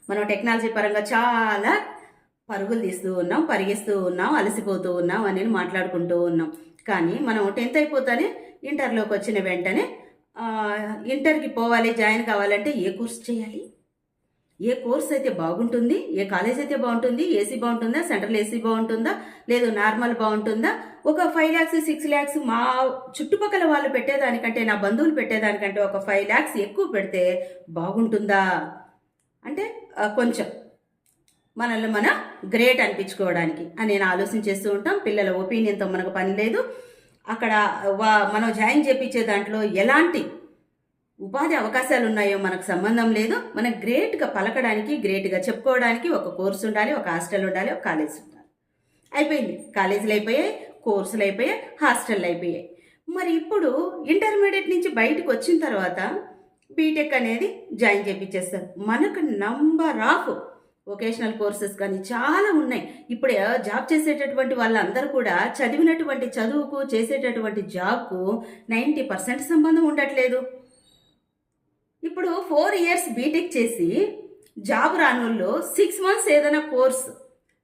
మనం టెక్నాలజీ పరంగా చాలా పరుగులు తీస్తూ ఉన్నాం, పరిగిస్తూ ఉన్నాం, అలసిపోతూ ఉన్నాం అని మాట్లాడుకుంటూ ఉన్నాం. కానీ మనం 10th అయిపోతానే ఇంటర్లోకి వచ్చిన వెంటనే ఇంటర్కి పోవాలి, జాయిన్ కావాలంటే ఏ కోర్స్ చేయాలి, ఏ కోర్స్ అయితే బాగుంటుంది, ఏ కాలేజ్ అయితే బాగుంటుంది, ఏసీ బాగుంటుందా, సెంట్రల్ ఏసీ బాగుంటుందా, లేదు నార్మల్ బాగుంటుందా, ఒక 5 lakhs 6 lakhs మా చుట్టుపక్కల వాళ్ళు పెట్టేదానికంటే, నా బంధువులు పెట్టేదానికంటే ఒక 5 lakhs ఎక్కువ పెడితే బాగుంటుందా అంటే కొంచెం మనల్ని మన గ్రేట్ అనిపించుకోవడానికి అని నేను ఆలోచించేస్తూ ఉంటాం. పిల్లల ఒపీనియన్తో మనకు పని లేదు. అక్కడ మనం జాయిన్ చేయించే దాంట్లో ఎలాంటి ఉపాధి అవకాశాలు ఉన్నాయో మనకు సంబంధం లేదు. మనం గ్రేట్గా పలకడానికి, గ్రేట్గా చెప్పుకోవడానికి ఒక కోర్సు ఉండాలి, ఒక హాస్టల్ ఉండాలి, ఒక కాలేజ్ ఉండాలి. అయిపోయింది. కాలేజీలు అయిపోయాయి, కోర్సులు అయిపోయాయి, హాస్టళ్ళు అయిపోయాయి. మరి ఇప్పుడు ఇంటర్మీడియట్ నుంచి బయటకు వచ్చిన తర్వాత బీటెక్ అనేది జాయిన్ చేయించేస్తారు. మనకు నంబర్ ఆఫ్ వొకేషనల్ కోర్సెస్ కానీ చాలా ఉన్నాయి. ఇప్పుడు జాబ్ చేసేటటువంటి వాళ్ళందరూ కూడా చదివినటువంటి చదువుకు, చేసేటటువంటి జాబ్కు 90% సంబంధం ఉండట్లేదు. ఇప్పుడు 4 years బీటెక్ చేసి జాబ్ రానోళ్ళు 6 months ఏదైనా కోర్స్,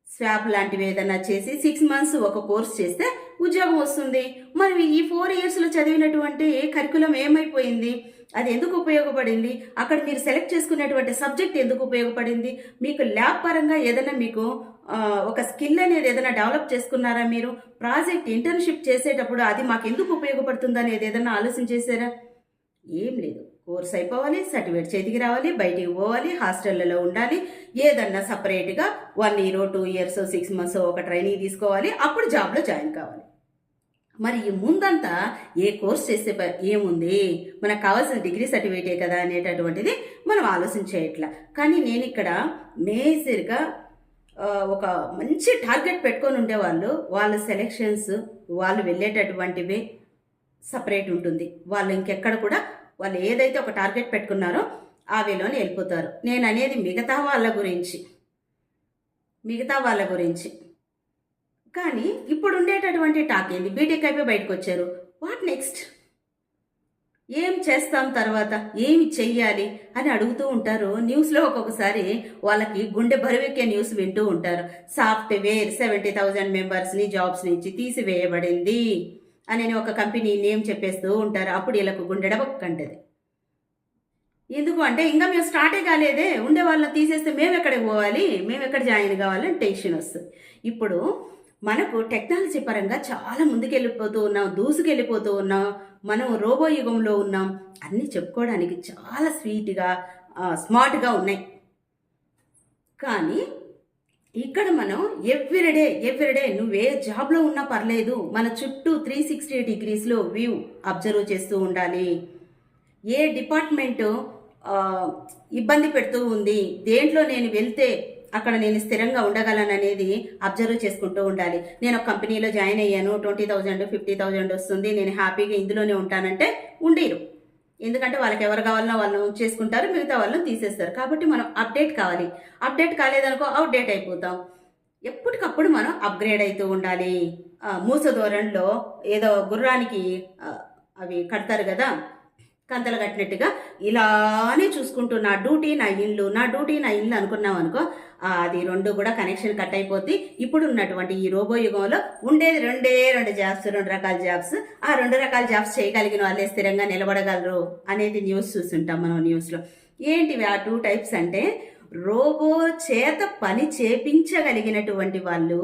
స్వాప్ లాంటివి ఏదైనా చేసి 6 months ఒక కోర్స్ చేస్తే ఉద్యోగం వస్తుంది. మరి ఈ 4 yearsలో చదివినటువంటి కరికులం ఏమైపోయింది? అది ఎందుకు ఉపయోగపడింది? అక్కడ మీరు సెలెక్ట్ చేసుకునేటువంటి సబ్జెక్ట్ ఎందుకు ఉపయోగపడింది? మీకు ల్యాబ్ పరంగా ఏదైనా మీకు ఒక స్కిల్ అనేది ఏదైనా డెవలప్ చేసుకున్నారా? మీరు ప్రాజెక్ట్ ఇంటర్న్షిప్ చేసేటప్పుడు అది మాకు ఎందుకు ఉపయోగపడుతుంది అనేది ఏదైనా ఆలోచన చేశారా? ఏం లేదు. కోర్స్ అయిపోవాలి, సర్టిఫికేట్ చేతికి రావాలి, బయటికి పోవాలి, హాస్టళ్లలో ఉండాలి, ఏదన్నా సపరేట్గా 1 year 2 years 6 months ఒక ట్రైనింగ్ తీసుకోవాలి, అప్పుడు జాబ్లో జాయిన్ కావాలి. మరి ఈ ముందంతా ఏ కోర్స్ చేస్తే ఏముంది, మనకు కావాల్సిన డిగ్రీ సర్టిఫికేటే కదా అనేటటువంటిది మనం ఆలోచించేయట్లా. కానీ నేను ఇక్కడ మేజర్గా ఒక మంచి టార్గెట్ పెట్టుకొని ఉండేవాళ్ళు, వాళ్ళ సెలెక్షన్స్, వాళ్ళు వెళ్ళేటటువంటివి సపరేట్ ఉంటుంది. వాళ్ళు ఇంకెక్కడ కూడా వాళ్ళు ఏదైతే ఒక టార్గెట్ పెట్టుకున్నారో ఆ వేలోనే వెళ్ళిపోతారు. నేను అనేది మిగతా వాళ్ళ గురించి. కానీ ఇప్పుడు ఉండేటటువంటి టాక్ ఏంది? బీటెక్ అయిపోయి బయటకు వచ్చారు, వాట్ నెక్స్ట్, ఏం చేస్తాం తర్వాత, ఏమి చెయ్యాలి అని అడుగుతూ ఉంటారు. న్యూస్లో ఒక్కొక్కసారి వాళ్ళకి గుండె బరువెక్కే న్యూస్ వింటూ ఉంటారు. సాఫ్ట్వేర్ 70,000 మెంబర్స్ని జాబ్స్ నుంచి తీసివేయబడింది అని ఒక కంపెనీ నేమ్ చెప్పేస్తూ ఉంటారు. అప్పుడు వీళ్ళకు గుండెడబక్కంటది. ఎందుకు అంటే ఇంకా మేము స్టార్టే కాలేదే, ఉండే వాళ్ళని తీసేస్తే మేము ఎక్కడికి పోవాలి, మేము ఎక్కడ జాయిన్ కావాలని టెన్షన్ వస్తుంది. ఇప్పుడు మనకు టెక్నాలజీ పరంగా చాలా ముందుకెళ్ళిపోతూ ఉన్నాం, దూసుకెళ్ళిపోతూ ఉన్నాం, మనం రోబో యుగంలో ఉన్నాం. అన్నీ చెప్పుకోవడానికి చాలా స్వీట్గా, స్మార్ట్గా ఉన్నాయి. కానీ ఇక్కడ మనం ఎవ్రీడే నువ్వే జాబ్లో ఉన్నా పర్లేదు, మన చుట్టూ 360 degreesలో వ్యూ అబ్జర్వ్ చేస్తూ ఉండాలి. ఏ డిపార్ట్మెంటు ఇబ్బంది పెడుతూ ఉంది, దేంట్లో నేను వెళ్తే అక్కడ నేను స్థిరంగా ఉండగలను అనేది అబ్జర్వ్ చేసుకుంటూ ఉండాలి. నేను ఒక కంపెనీలో జాయిన్ అయ్యాను, 20,000 50,000 వస్తుంది, నేను హ్యాపీగా ఇందులోనే ఉంటానంటే ఉండేరు. ఎందుకంటే వాళ్ళకి ఎవరు కావాలన్నా వాళ్ళు చేసుకుంటారు, మిగతా వాళ్ళని తీసేస్తారు. కాబట్టి మనం అప్డేట్ కావాలి. అప్డేట్ కాలేదనుకో అవుట్డేట్ అయిపోతాం. ఎప్పటికప్పుడు మనం అప్గ్రేడ్ అవుతూ ఉండాలి. మూస ధోరణిలో ఏదో గుర్రానికి అవి కడతారు కదా, కంతలు కట్టినట్టుగా ఇలానే చూసుకుంటూ నా డ్యూటీ నా ఇల్లు అనుకున్నాం అనుకో, అది 2 కూడా కనెక్షన్ కట్ అయిపోద్ది. ఇప్పుడు ఉన్నటువంటి ఈ రోబో యుగంలో ఉండేది 2 జాబ్స్, 2 రకాల జాబ్స్. ఆ 2 రకాల జాబ్స్ చేయగలిగిన వాళ్ళే స్థిరంగా నిలబడగలరు అనేది న్యూస్ చూస్తుంటాం మనం న్యూస్లో. ఏంటివి ఆ 2 types అంటే, రోబో చేత పని చేపించగలిగినటువంటి వాళ్ళు,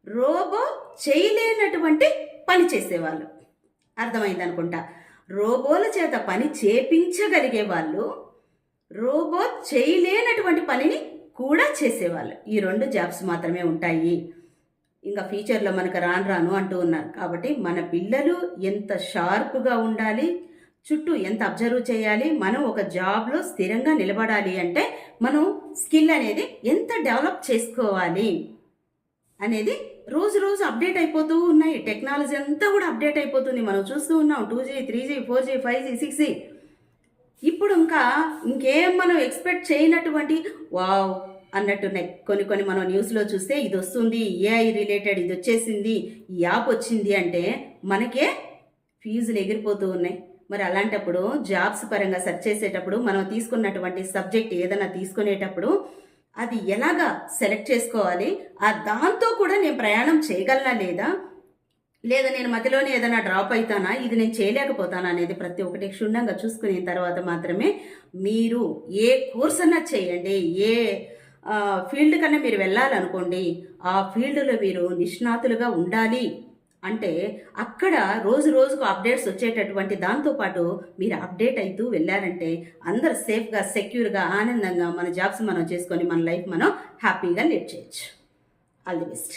రోబో చేయలేనటువంటి పని చేసేవాళ్ళు. అర్థమైంది అనుకుంటా. రోబోల చేత పని చేపించగలిగే వాళ్ళు, రోబో చేయలేనటువంటి పనిని కూడా చేసేవాళ్ళు. ఈ 2 జాబ్స్ మాత్రమే ఉంటాయి. ఇంకా ఫ్యూచర్లో మనకు రాను అంటూ ఉన్నారు. కాబట్టి మన పిల్లలు ఎంత షార్ప్గా ఉండాలి, చుట్టూ ఎంత అబ్జర్వ్ చేయాలి, మనం ఒక జాబ్లో స్థిరంగా నిలబడాలి అంటే మనం స్కిల్ అనేది ఎంత డెవలప్ చేసుకోవాలి అనేది రోజు అప్డేట్ అయిపోతూ ఉన్నాయి. టెక్నాలజీ అంతా కూడా అప్డేట్ అయిపోతుంది. మనం చూస్తూ ఉన్నాం 2G 3G 4G 5G 6G. ఇప్పుడు ఇంకేం మనం ఎక్స్పెక్ట్ చేయనటువంటి వావ్ అన్నట్టున్నాయి. కొన్ని మనం న్యూస్లో చూస్తే ఇది వస్తుంది, ఏఐ రిలేటెడ్ ఇది వచ్చేసింది, ఈ యాప్ వచ్చింది అంటే మనకే ఫీజులు ఎగిరిపోతూ ఉన్నాయి. మరి అలాంటప్పుడు జాబ్స్ పరంగా సెర్చ్ చేసేటప్పుడు మనం తీసుకున్నటువంటి సబ్జెక్ట్ ఏదైనా తీసుకునేటప్పుడు అది ఎలాగా సెలెక్ట్ చేసుకోవాలి, దాంతో కూడా నేను ప్రయాణం చేయగలనా లేదా నేను మధ్యలోనే ఏదైనా డ్రాప్ అవుతానా, ఇది నేను చేయలేకపోతానా అనేది ప్రతి ఒక్కటి క్షుణ్ణంగా చూసుకున్న తర్వాత మాత్రమే మీరు ఏ కోర్స్ అన్నా చేయండి, ఏ ఫీల్డ్ కన్నా మీరు వెళ్ళాలనుకోండి, ఆ ఫీల్డ్లో మీరు నిష్ణాతులుగా ఉండాలి అంటే అక్కడ రోజు రోజుకు అప్డేట్స్ వచ్చేటటువంటి దాంతోపాటు మీరు అప్డేట్ అవుతూ వెళ్ళారంటే అందరు సేఫ్గా సెక్యూర్గా ఆనందంగా మన జాబ్స్ మనం చేసుకొని మన లైఫ్ మనం హ్యాపీగా లీడ్ చేయొచ్చు. All the best.